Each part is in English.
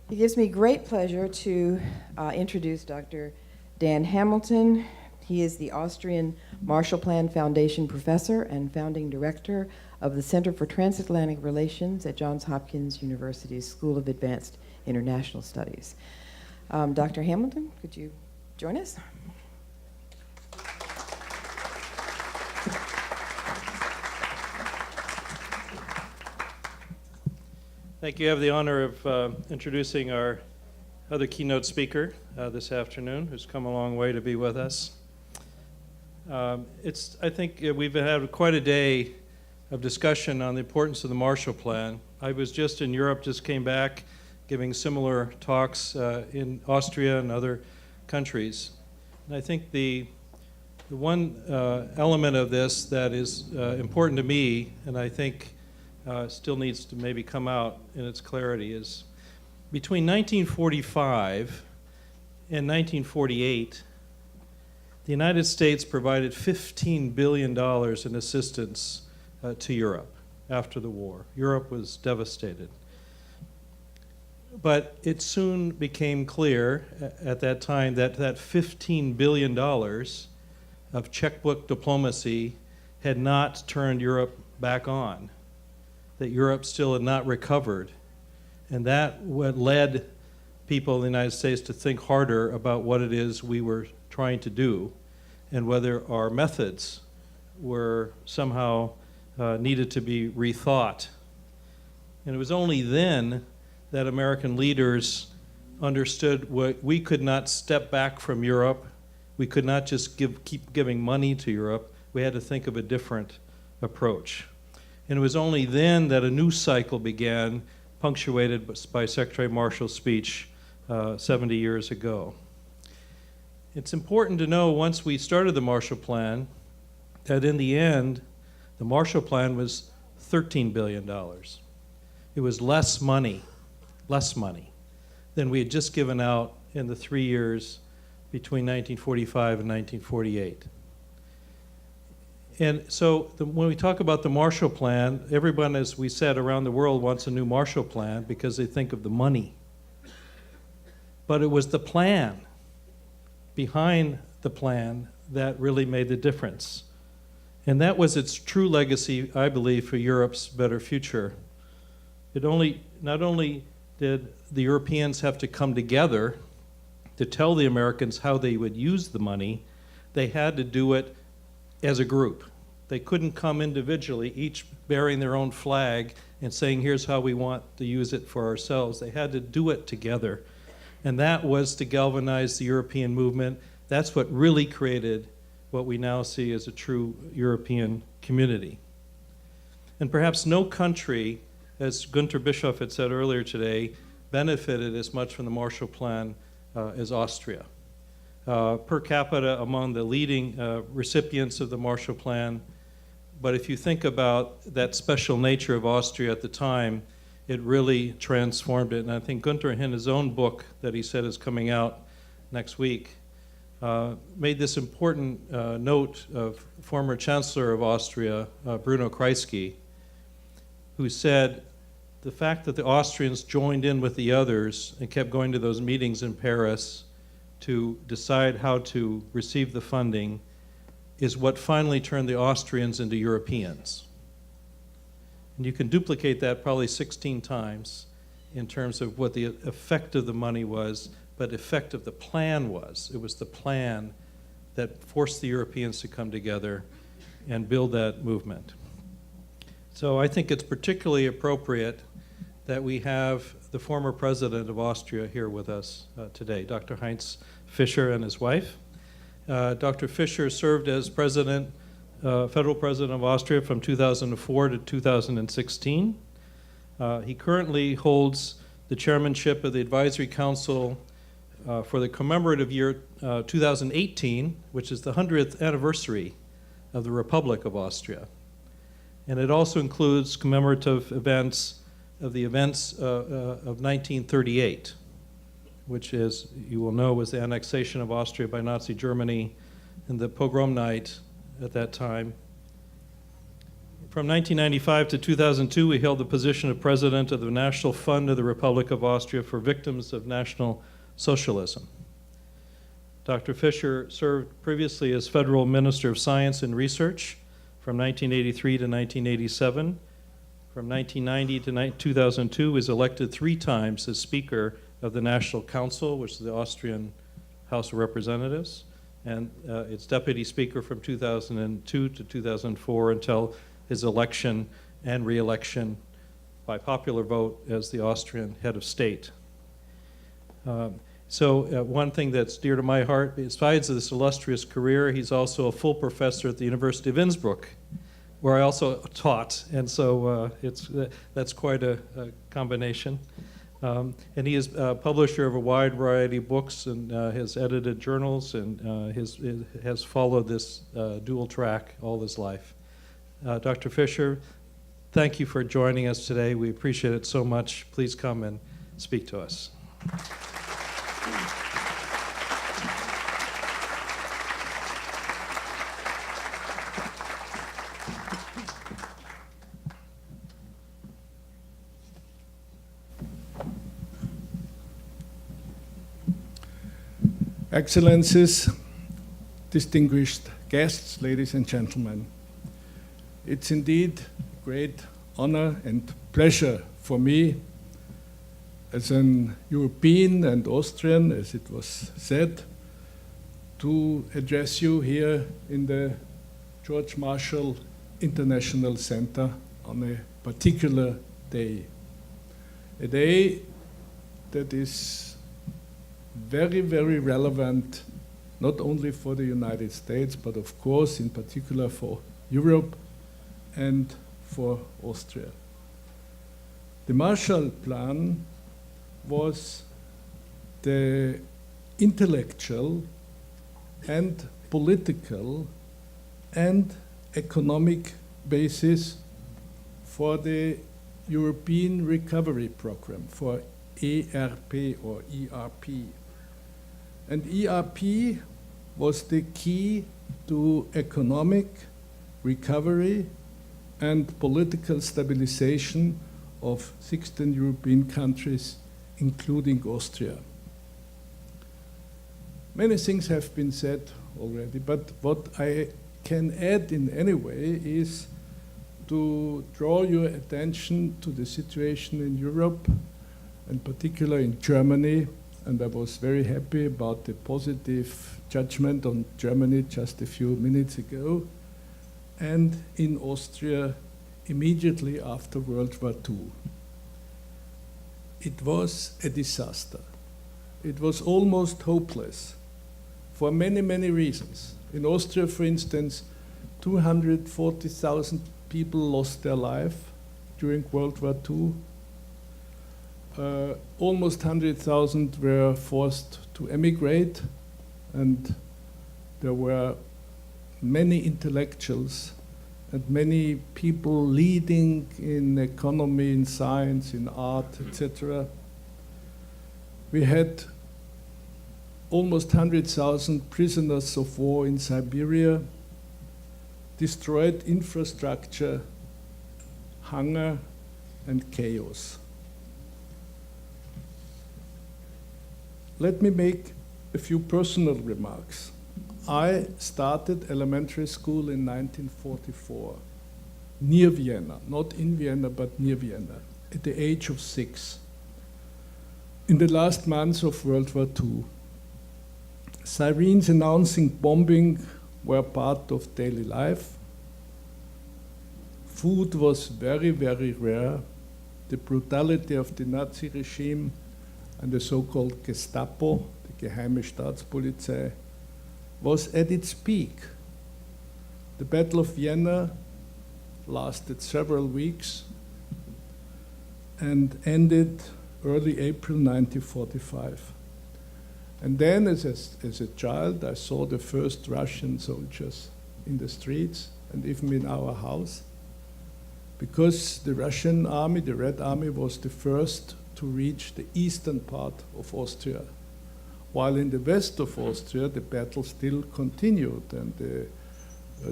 It gives me great pleasure to introduce Dr. Dan Hamilton. He is the Austrian Marshall Plan Foundation professor and founding director of the Center for Transatlantic Relations at Johns Hopkins University's School of Advanced International Studies. Dr. Hamilton, could you join us? Thank you. I have the honor of introducing our other keynote speaker this afternoon, who's come a long way to be with us. I think we've had quite a day of discussion on the importance of the Marshall Plan. I was just in Europe, just came back, giving similar talks in Austria and other countries. And I think the one element of this that is important to me, and I think still needs to maybe come out in its clarity, is between 1945 and 1948, the United States provided $15 billion in assistance to Europe after the war. Europe was devastated. But it soon became clear at that time that that $15 billion of checkbook diplomacy had not turned Europe back on, that Europe still had not recovered. And that what led people in the United States to think harder about what it is we were trying to do and whether our methods were somehow needed to be rethought. And it was only then that American leaders understood we could not step back from Europe. We could not just keep giving money to Europe. We had to think of a different approach. And it was only then that a new cycle began, punctuated by Secretary Marshall's speech 70 years ago. It's important to know, once we started the Marshall Plan, that in the end, the Marshall Plan was $13 billion. It was less money than we had just given out in the 3 years between 1945 and 1948. And so when we talk about the Marshall Plan, everyone, as we said, around the world wants a new Marshall Plan because they think of the money. But it was the plan behind the plan that really made the difference. And that was its true legacy, I believe, for Europe's better future. Not only did the Europeans have to come together to tell the Americans how they would use the money, they had to do it as a group. They couldn't come individually, each bearing their own flag and saying, here's how we want to use it for ourselves. They had to do it together. And that was to galvanize the European movement. That's what really created what we now see as a true European community. And perhaps no country, as Günter Bischoff had said earlier today, benefited as much from the Marshall Plan as Austria. Per capita among the leading recipients of the Marshall Plan. But if you think about that special nature of Austria at the time, it really transformed it. And I think Günter, in his own book that he said is coming out next week, made this important note of former Chancellor of Austria, Bruno Kreisky, who said the fact that the Austrians joined in with the others and kept going to those meetings in Paris to decide how to receive the funding is what finally turned the Austrians into Europeans. And you can duplicate that probably 16 times in terms of what the effect of the money was, but the effect of the plan was. It was the plan that forced the Europeans to come together and build that movement. So I think it's particularly appropriate that we have the former president of Austria here with us today, Dr. Heinz Fischer and his wife. Dr. Fischer served as president, federal president of Austria from 2004 to 2016. He currently holds the chairmanship of the Advisory Council for the commemorative year 2018, which is the 100th anniversary of the Republic of Austria. And it also includes commemorative events of the events of 1938, which, as you will know, was the annexation of Austria by Nazi Germany and the pogrom night at that time. From 1995 to 2002, he held the position of president of the National Fund of the Republic of Austria for Victims of National Socialism. Dr. Fischer served previously as Federal Minister of Science and Research from 1983 to 1987. From 1990 to 2002, was elected 3 times as Speaker of the National Council, which is the Austrian House of Representatives, and its Deputy Speaker from 2002 to 2004 until his election and re-election by popular vote as the Austrian head of state. One thing that's dear to my heart, besides this illustrious career, he's also a full professor at the University of Innsbruck, where I also taught, and so that's quite a combination. And he is a publisher of a wide variety of books and has edited journals and has followed this dual track all his life. Dr. Fischer, thank you for joining us today. We appreciate it so much. Please come and speak to us. Excellencies, distinguished guests, ladies and gentlemen, it's indeed a great honor and pleasure for me as an European and Austrian, as it was said, to address you here in the George Marshall International Center on a particular day. A day that is very, very relevant, not only for the United States, but of course, in particular for Europe and for Austria. The Marshall Plan was the intellectual and political and economic basis for the European Recovery Program, for ERP or ERP. And ERP was the key to economic recovery and political stabilization of 16 European countries, including Austria. Many things have been said already, but what I can add in any way is to draw your attention to the situation in Europe, and particularly in Germany. And I was very happy about the positive judgment on Germany just a few minutes ago, and in Austria immediately after World War II. It was a disaster. It was almost hopeless for many, many reasons. In Austria, for instance, 240,000 people lost their life during World War II. Almost 100,000 were forced to emigrate, and there were many intellectuals and many people leading in economy, in science, in art, etc. We had almost 100,000 prisoners of war in Siberia, destroyed infrastructure, hunger, and chaos. Let me make a few personal remarks. I started elementary school in 1944, near Vienna, not in Vienna, but near Vienna, at the age of 6. In the last months of World War II, sirens announcing bombing were part of daily life. Food was very, very rare. The brutality of the Nazi regime and the so-called Gestapo, the Geheime Staatspolizei, was at its peak. The Battle of Vienna lasted several weeks and ended early April 1945. And then, as a child, I saw the first Russian soldiers in the streets and even in our house, because the Russian army, the Red Army, was the first to reach the eastern part of Austria, while in the west of Austria the battle still continued, and the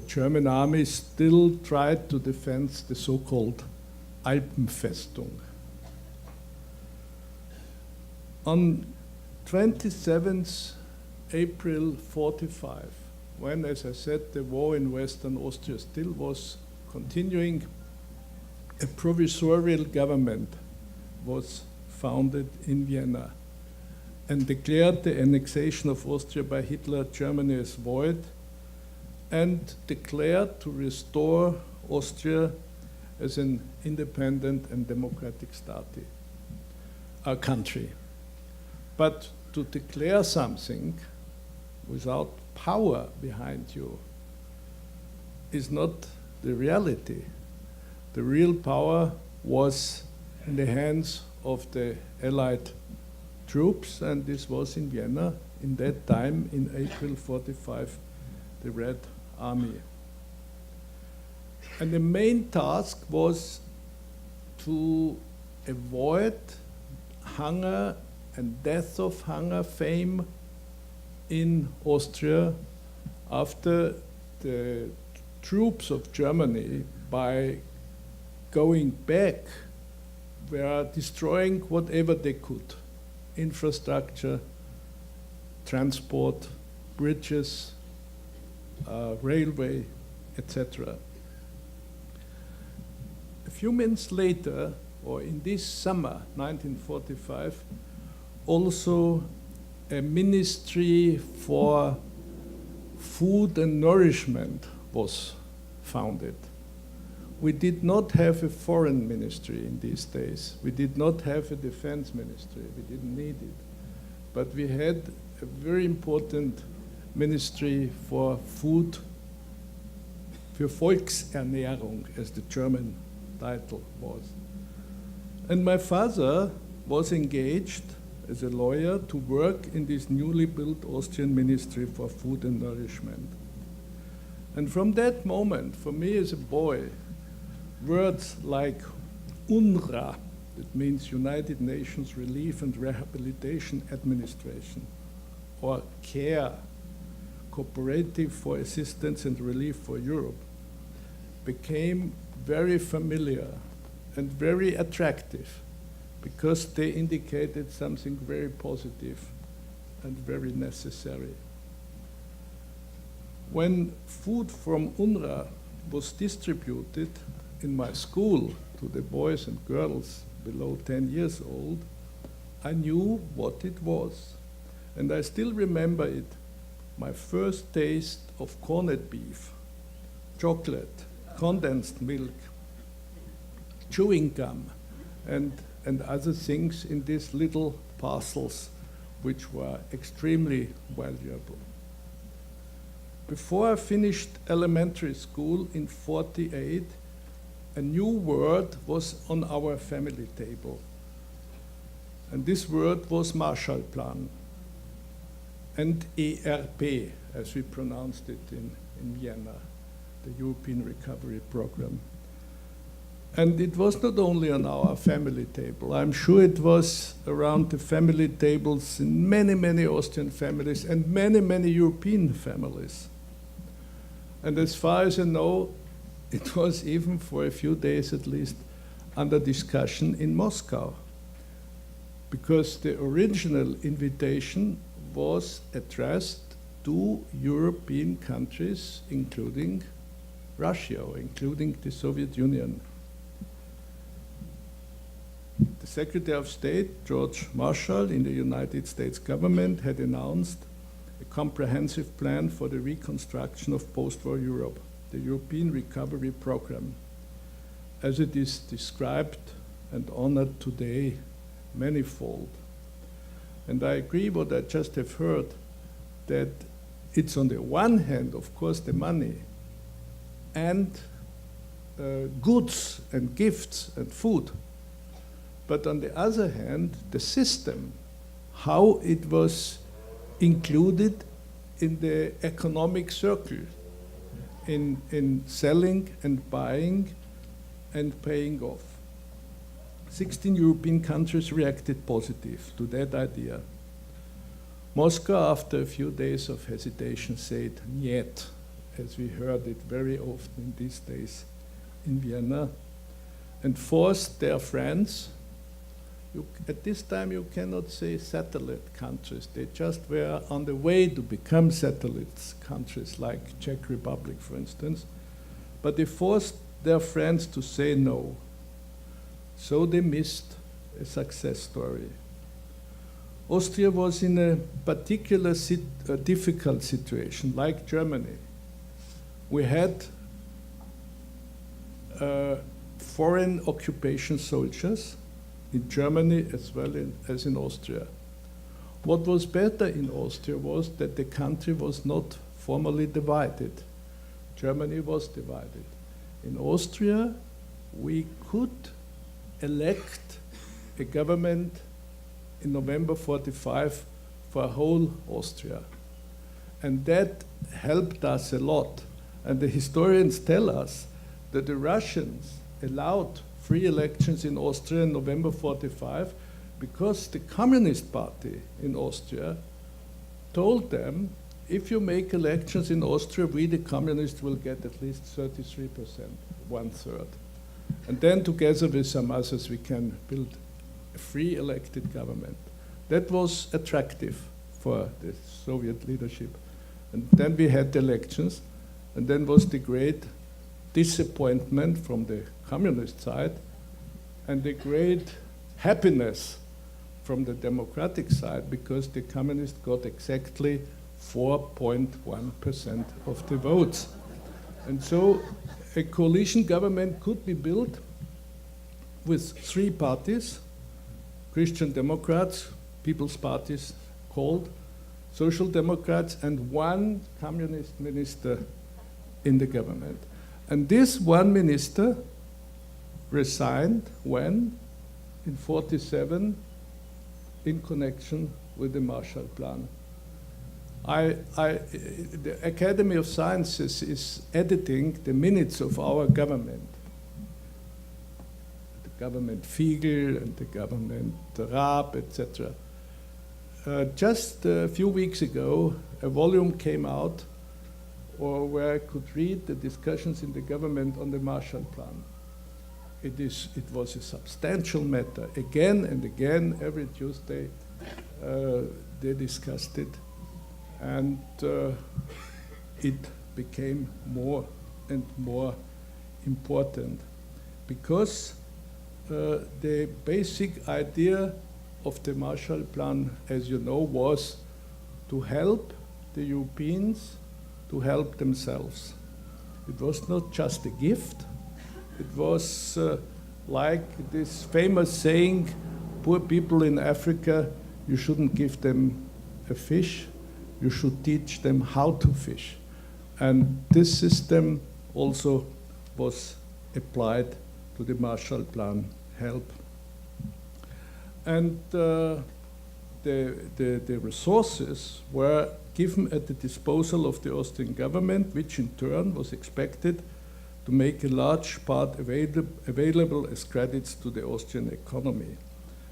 German army still tried to defend the so-called Alpenfestung. On 27th April 45, when, as I said, the war in Western Austria still was continuing, a provisorial government was founded in Vienna and declared the annexation of Austria by Hitler, Germany as void, and declared to restore Austria as an independent and democratic country. But to declare something without power behind you is not the reality. The real power was in the hands of the Allied troops, and this was in Vienna in that time, in April 45, the Red Army. And the main task was to avoid hunger and death of hunger fame in Austria after the troops of Germany, by going back, were destroying whatever they could: infrastructure, transport, bridges, railway, etc. A few months later, or in this summer, 1945, also a ministry for food and nourishment was founded. We did not have a foreign ministry in these days. We did not have a defense ministry. We didn't need it. But we had a very important ministry for food, für Volksernährung, as the German title was. And my father was engaged as a lawyer to work in this newly built Austrian Ministry for Food and Nourishment. And from that moment, for me as a boy, words like UNRWA, that means United Nations Relief and Rehabilitation Administration, or CARE, Cooperative for Assistance and Relief for Europe, became very familiar and very attractive, because they indicated something very positive and very necessary. When food from UNRWA was distributed in my school to the boys and girls below 10 years old, I knew what it was. And I still remember it, my first taste of corned beef, chocolate, condensed milk, chewing gum, and other things in these little parcels, which were extremely valuable. Before I finished elementary school in 48, a new word was on our family table. And this word was Marshallplan, and ERP, as we pronounced it in Vienna, the European Recovery Program. And it was not only on our family table. I'm sure it was around the family tables in many, many Austrian families and many, many European families. And as far as I know, it was even for a few days at least under discussion in Moscow, because the original invitation was addressed to European countries, including Russia, or including the Soviet Union. The Secretary of State, George Marshall, in the United States government, had announced a comprehensive plan for the reconstruction of post-war Europe, the European Recovery Program, as it is described and honored today, manifold. And I agree what I just have heard, that it's on the one hand, of course, the money and goods and gifts and food, but on the other hand, the system, how it was included in the economic circle, in selling and buying and paying off. 16 European countries reacted positive to that idea. Moscow, after a few days of hesitation, said "niet," as we heard it very often in these days in Vienna, and forced their friends. At this time, you cannot say satellite countries. They just were on the way to become satellite countries, like Czech Republic, for instance. But they forced their friends to say no. So they missed a success story. Austria was in a particular difficult situation, like Germany. We had foreign occupation soldiers in Germany as well as in Austria. What was better in Austria was that the country was not formally divided. Germany was divided. In Austria, we could elect a government in November 45 for whole Austria. And that helped us a lot. And the historians tell us that the Russians allowed free elections in Austria in November 45 because the Communist Party in Austria told them, if you make elections in Austria, we, the communists, will get at least 33%, 1/3. And then together with some others, we can build a free elected government. That was attractive for the Soviet leadership. And then we had the elections, and then was the great disappointment from the communist side and the great happiness from the democratic side, because the communists got exactly 4.1% of the votes. And so a coalition government could be built with 3 parties: Christian Democrats, People's Parties called, Social Democrats, and 1 communist minister in the government. And this 1 minister resigned when? In 47, in connection with the Marshall Plan. The Academy of Sciences is editing the minutes of our government. The government Fiegel and the government Raab, etc. Just a few weeks ago, a volume came out where I could read the discussions in the government on the Marshall Plan. It was a substantial matter. Again and again, every Tuesday, they discussed it. And it became more and more important because the basic idea of the Marshall Plan, as you know, was to help the Europeans to help themselves. It was not just a gift. It was like this famous saying, poor people in Africa, you shouldn't give them a fish, you should teach them how to fish. And this system also was applied to the Marshall Plan help. And the resources were given at the disposal of the Austrian government, which in turn was expected to make a large part available as credits to the Austrian economy.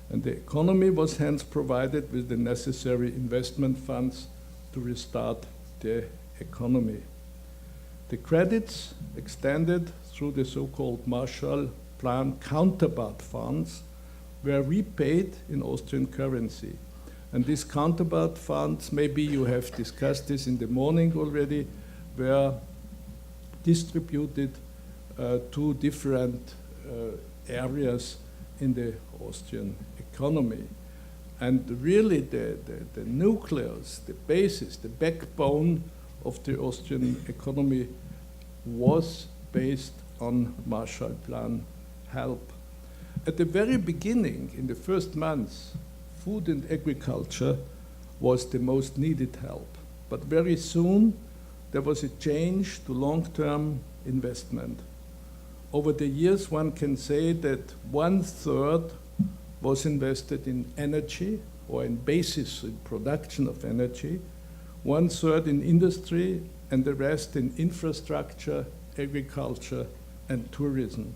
And the economy was hence provided with the necessary investment funds to restart the economy. The credits extended through the so-called Marshall Plan counterpart funds were repaid in Austrian currency. And these counterpart funds, maybe you have discussed this in the morning already, were distributed to different areas in the Austrian economy. And really the nucleus, the basis, the backbone of the Austrian economy was based on Marshall Plan help. At the very beginning, in the first months, food and agriculture was the most needed help. But very soon, there was a change to long-term investment. Over the years, one can say that 1/3 was invested in energy or in basis in production of energy, 1/3 in industry, and the rest in infrastructure, agriculture, and tourism.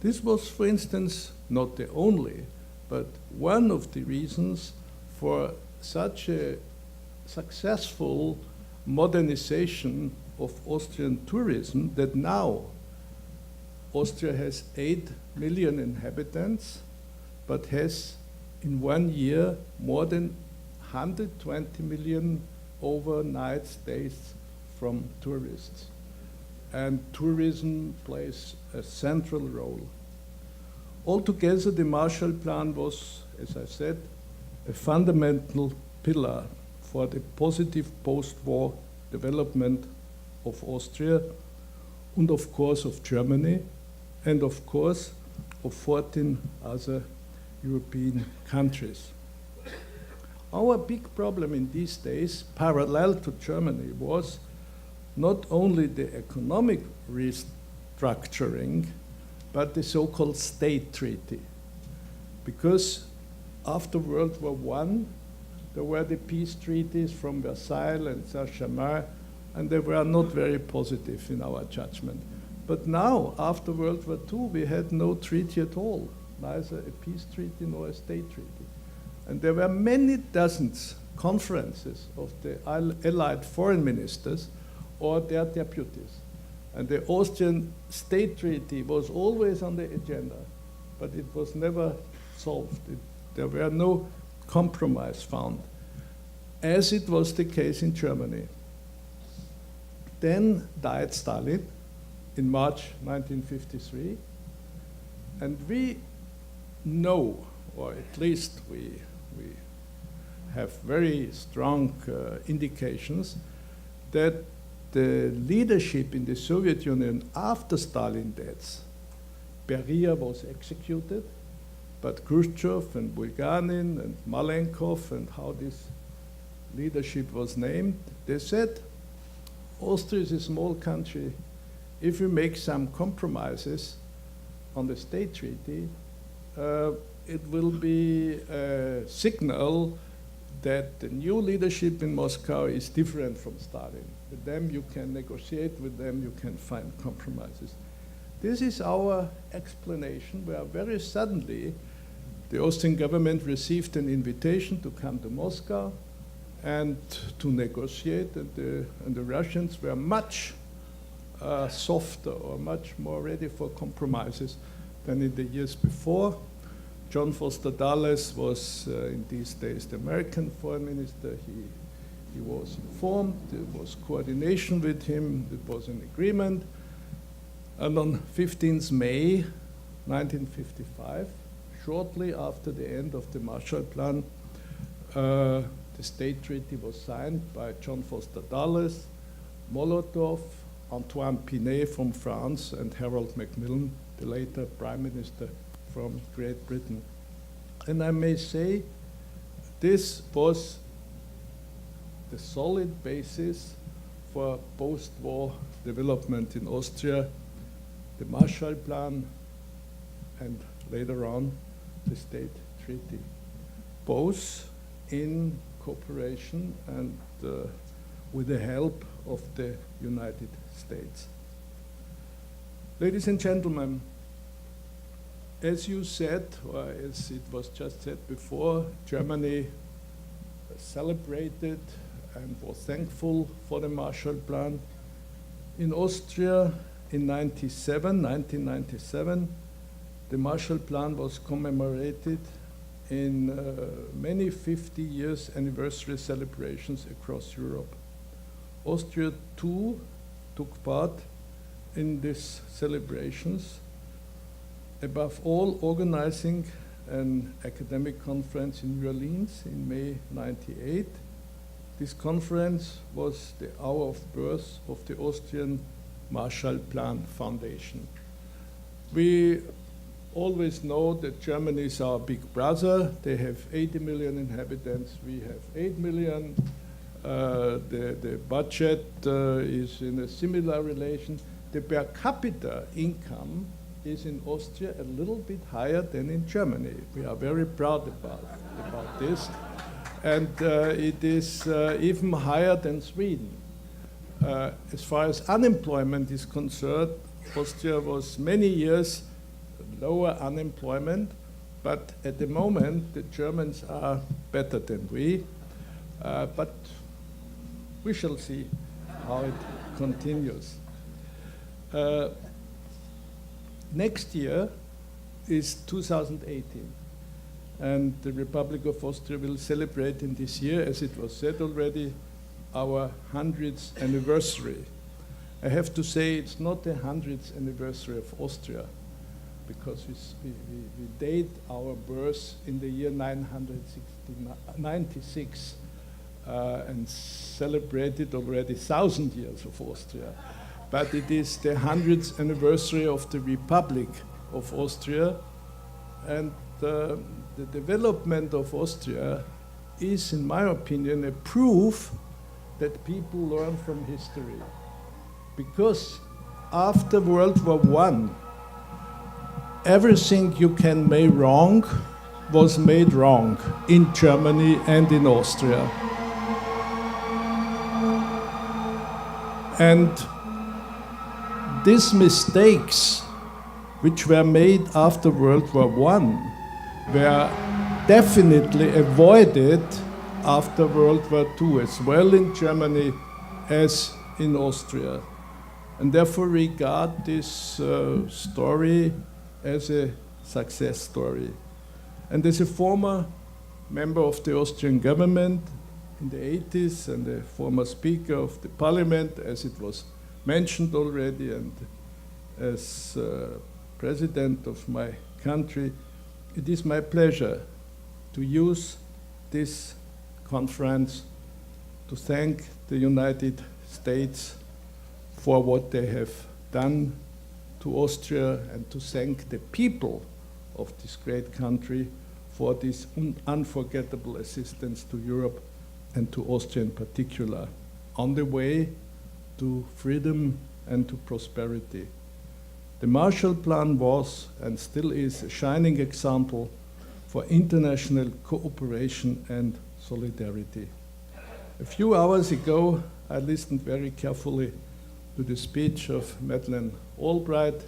This was, for instance, not the only, but one of the reasons for such a successful modernization of Austrian tourism that now Austria has 8 million inhabitants, but has in 1 year more than 120 million overnight stays from tourists. And tourism plays a central role. Altogether, the Marshall Plan was, as I said, a fundamental pillar for the positive post-war development of Austria and of course of Germany and of course of 14 other European countries. Our big problem in these days, parallel to Germany, was not only the economic restructuring, but the so-called state treaty. Because after World War I, there were the peace treaties from Versailles and Saint-Germain, and they were not very positive in our judgment. But now, after World War II, we had no treaty at all, neither a peace treaty nor a state treaty. And there were many dozens conferences of the Allied foreign ministers or their deputies. And the Austrian state treaty was always on the agenda, but it was never solved. There were no compromise found, as it was the case in Germany. Then died Stalin in March 1953, and we know, or at least we have very strong indications that the leadership in the Soviet Union after Stalin's death, Beria was executed, but Khrushchev and Bulganin and Malenkov and how this leadership was named, they said, Austria is a small country. If we make some compromises on the state treaty, it will be a signal that the new leadership in Moscow is different from Stalin. With them you can negotiate, with them you can find compromises. This is our explanation, where very suddenly the Austrian government received an invitation to come to Moscow and to negotiate, and the Russians were much softer or much more ready for compromises than in the years before. John Foster Dulles was in these days the American foreign minister. He was informed, there was coordination with him, it was an agreement. And on 15th May 1955, shortly after the end of the Marshall Plan, the state treaty was signed by John Foster Dulles, Molotov, Antoine Pinay from France, and Harold Macmillan, the later prime minister from Great Britain. And I may say this was the solid basis for post-war development in Austria, the Marshall Plan, and later on the state treaty, both in cooperation and with the help of the United States. Ladies and gentlemen, as you said, or as it was just said before, Germany celebrated and was thankful for the Marshall Plan. In Austria, in 1997, the Marshall Plan was commemorated in many 50 years anniversary celebrations across Europe. Austria too took part in these celebrations, above all organizing an academic conference in New Orleans in May '98. This conference was the hour of birth of the Austrian Marshall Plan Foundation. We always know that Germany is our big brother. They have 80 million inhabitants, we have 8 million. The budget is in a similar relation. The per capita income is in Austria a little bit higher than in Germany. We are very proud about this. And it is even higher than Sweden. As far as unemployment is concerned, Austria was many years lower unemployment, but at the moment the Germans are better than we. But we shall see how it continues. Next year is 2018, and the Republic of Austria will celebrate in this year, as it was said already, our 100th anniversary. I have to say it's not the 100th anniversary of Austria, because we date our birth in the year 996 and celebrated already 1,000 years of Austria. But it is the 100th anniversary of the Republic of Austria, and the development of Austria is, in my opinion, a proof that people learn from history. Because after World War I, everything you can make wrong was made wrong in Germany and in Austria. And these mistakes, which were made after World War I, were definitely avoided after World War II, as well in Germany as in Austria. And therefore regard this story as a success story. And as a former member of the Austrian government in the 80s and a former speaker of the parliament, as it was mentioned already, and as president of my country, it is my pleasure to use this conference to thank the United States for what they have done to Austria, and to thank the people of this great country for this unforgettable assistance to Europe and to Austria in particular, on the way to freedom and to prosperity. The Marshall Plan was and still is a shining example for international cooperation and solidarity. A few hours ago, I listened very carefully to the speech of Madeleine Albright.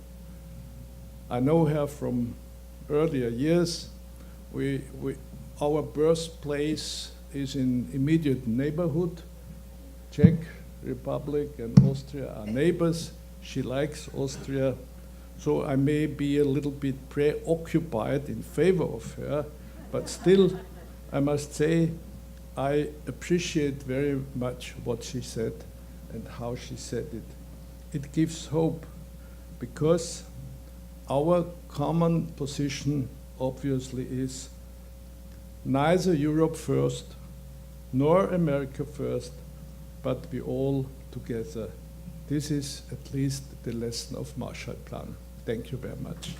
I know her from earlier years. Our birthplace is in immediate neighborhood. Czech Republic and Austria are neighbors. She likes Austria. So I may be a little bit preoccupied in favor of her, but still, I must say, I appreciate very much what she said and how she said it. It gives hope, because our common position obviously is neither Europe first nor America first, but we all together. This is at least the lesson of Marshall Plan. Thank you very much.